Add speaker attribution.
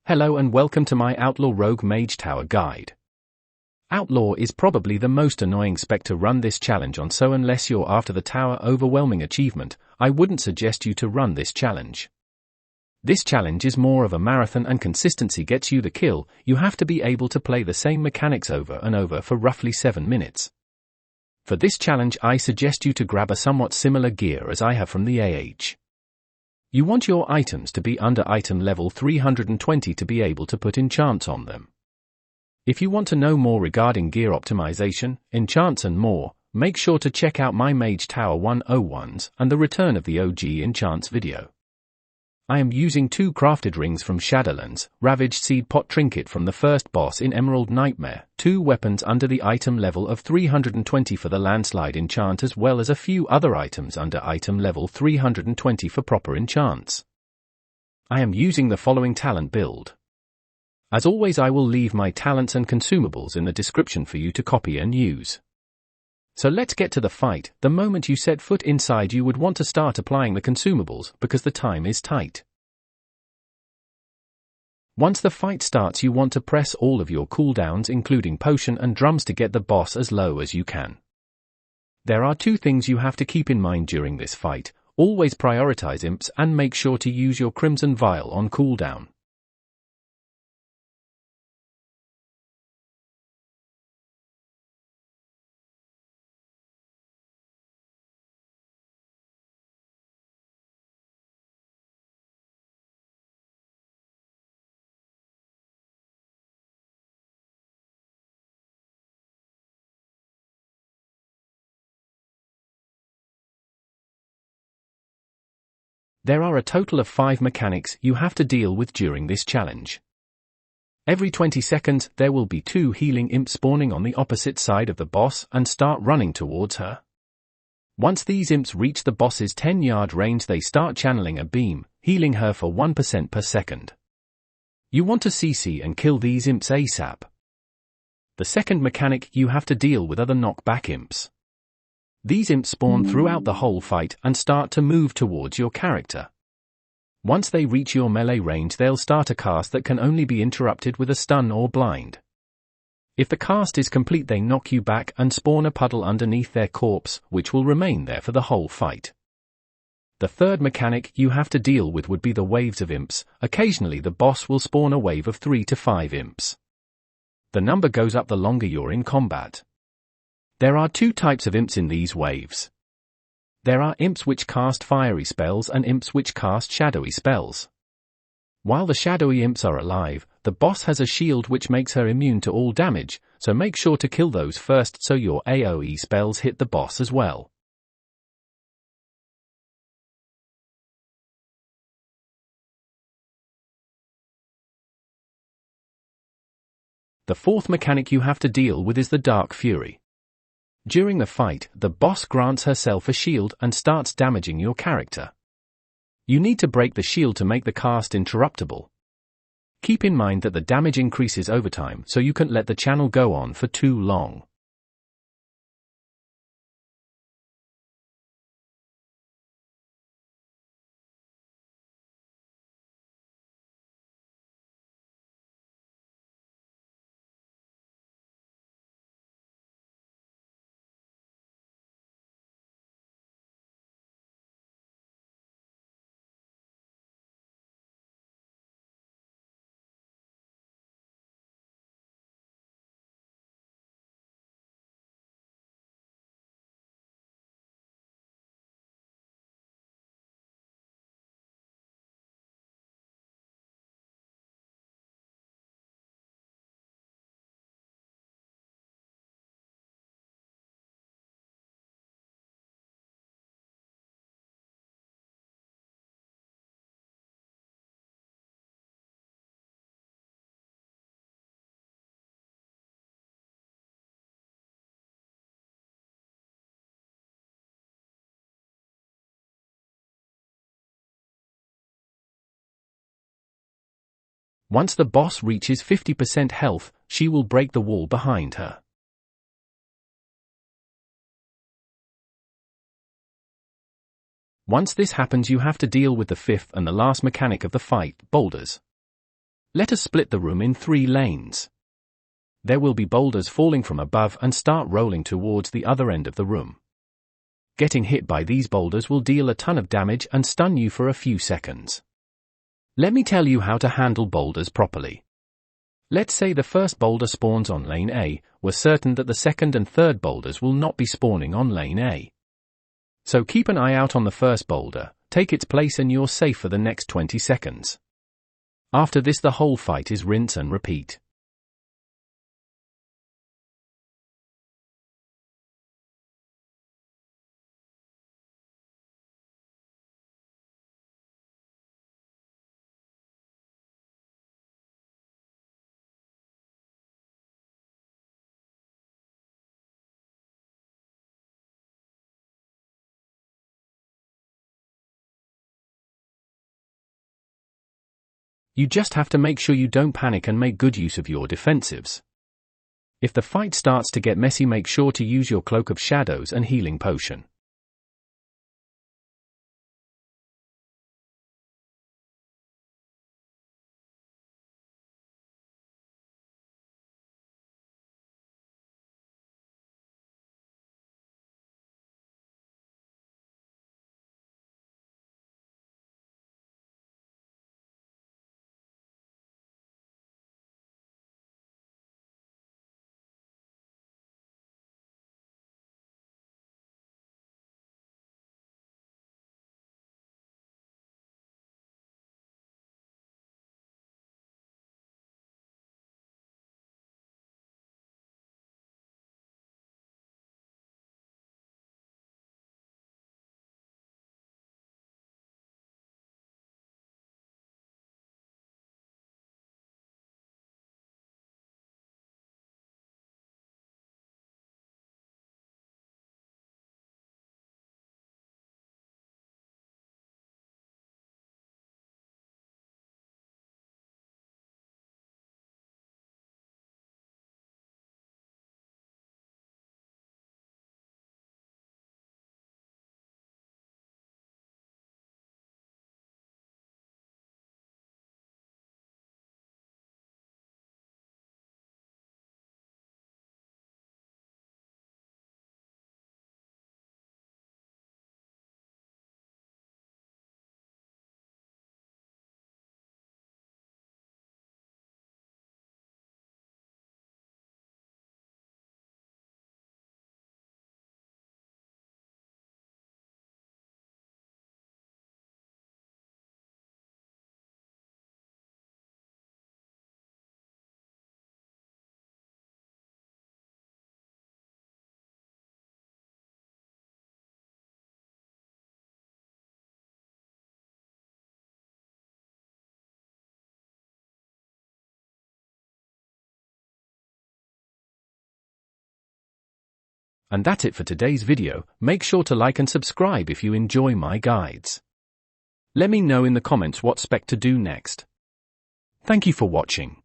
Speaker 1: Hello and welcome to my Outlaw Rogue Mage Tower guide. Outlaw is probably the most annoying spec to run this challenge on, so unless you're after the tower overwhelming achievement, I wouldn't suggest you to run this challenge. This challenge is more of a marathon and consistency gets you the kill. You have to be able to play the same mechanics over and over for roughly 7 minutes. For this challenge I suggest you to grab a somewhat similar gear as I have from the AH. You want your items to be under item level 320 to be able to put enchants on them. If you want to know more regarding gear optimization, enchants and more, make sure to check out my Mage Tower 101s and the Return of the OG Enchants video. I am using 2 crafted rings from Shadowlands, Ravaged Seed Pot Trinket from the first boss in Emerald Nightmare, 2 weapons under the item level of 320 for the Landslide enchant, as well as a few other items under item level 320 for proper enchants. I am using the following talent build. As always, I will leave my talents and consumables in the description for you to copy and use. So let's get to the fight. The moment you set foot inside, you would want to start applying the consumables because the time is tight. Once the fight starts, you want to press all of your cooldowns including potion and drums to get the boss as low as you can. There are 2 things you have to keep in mind during this fight. Always prioritize imps and make sure to use your Crimson Vial on cooldown. There are a total of 5 mechanics you have to deal with during this challenge. Every 20 seconds, there will be 2 healing imps spawning on the opposite side of the boss and start running towards her. Once these imps reach the boss's 10-yard range, they start channeling a beam, healing her for 1% per second. You want to CC and kill these imps ASAP. The second mechanic you have to deal with are the knockback imps. These imps spawn throughout the whole fight and start to move towards your character. Once they reach your melee range, they'll start a cast that can only be interrupted with a stun or blind. If the cast is complete, they knock you back and spawn a puddle underneath their corpse, which will remain there for the whole fight. The third mechanic you have to deal with would be the waves of imps. Occasionally the boss will spawn a wave of 3 to 5 imps. The number goes up the longer you're in combat. There are 2 types of imps in these waves. There are imps which cast fiery spells and imps which cast shadowy spells. While the shadowy imps are alive, the boss has a shield which makes her immune to all damage, so make sure to kill those first so your AoE spells hit the boss as well. The fourth mechanic you have to deal with is the Dark Fury. During the fight, the boss grants herself a shield and starts damaging your character. You need to break the shield to make the cast interruptible. Keep in mind that the damage increases over time, so you can't let the channel go on for too long. Once the boss reaches 50% health, she will break the wall behind her. Once this happens, you have to deal with the fifth and the last mechanic of the fight, boulders. Let us split the room in 3 lanes. There will be boulders falling from above and start rolling towards the other end of the room. Getting hit by these boulders will deal a ton of damage and stun you for a few seconds. Let me tell you how to handle boulders properly. Let's say the first boulder spawns on lane A, we're certain that the second and third boulders will not be spawning on lane A. So keep an eye out on the first boulder, take its place and you're safe for the next 20 seconds. After this the whole fight is rinse and repeat. You just have to make sure you don't panic and make good use of your defensives. If the fight starts to get messy, make sure to use your Cloak of Shadows and Healing Potion. And that's it for today's video. Make sure to like and subscribe if you enjoy my guides. Let me know in the comments what spec to do next. Thank you for watching.